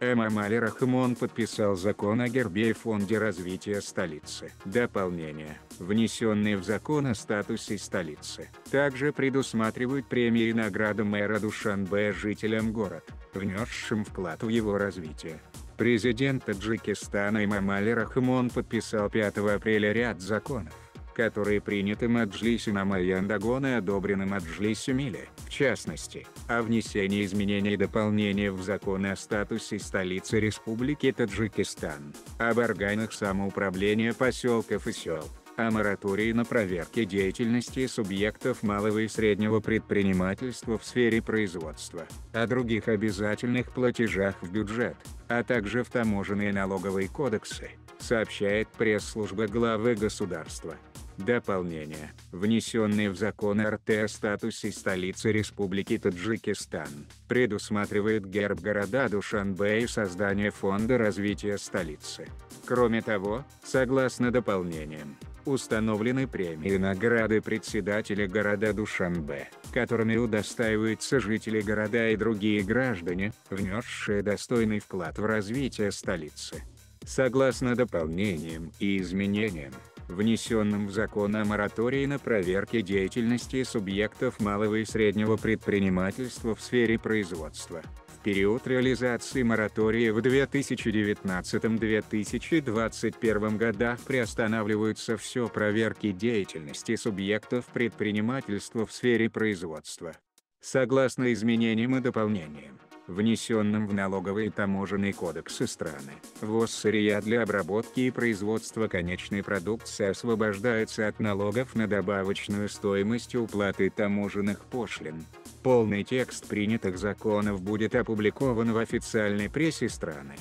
Эмомали Рахмон подписал закон о гербе и фонде развития столицы. Дополнения, внесенные в закон о статусе столицы, также предусматривают премии и награды мэра Душанбе жителям города, внесшим вклад в его развитие. Президент Таджикистана Эмомали Рахмон подписал 5 апреля ряд законов, которые приняты Маджлисом Намаяндагона и одобрены Маджлисом Милли, в частности, о внесении изменений и дополнений в законы о статусе столицы Республики Таджикистан, об органах самоуправления поселков и сел, о моратории на проверки деятельности субъектов малого и среднего предпринимательства в сфере производства, о других обязательных платежах в бюджет, а также в таможенные и налоговые кодексы, сообщает пресс-служба главы государства. Дополнения, внесенные в закон РТ о статусе столицы Республики Таджикистан, предусматривают герб города Душанбе и создание фонда развития столицы. Кроме того, согласно дополнениям, установлены премии и награды председателя города Душанбе, которыми удостаиваются жители города и другие граждане, внесшие достойный вклад в развитие столицы. Согласно дополнениям и изменениям, внесенным в закон о моратории на проверки деятельности субъектов малого и среднего предпринимательства в сфере производства, в период реализации моратория в 2019-2021 годах приостанавливаются все проверки деятельности субъектов предпринимательства в сфере производства. Согласно изменениям и дополнениям, внесенным в налоговые и таможенные кодексы страны, ввоз сырья для обработки и производства конечной продукции освобождается от налогов на добавочную стоимость и уплаты таможенных пошлин. Полный текст принятых законов будет опубликован в официальной прессе страны.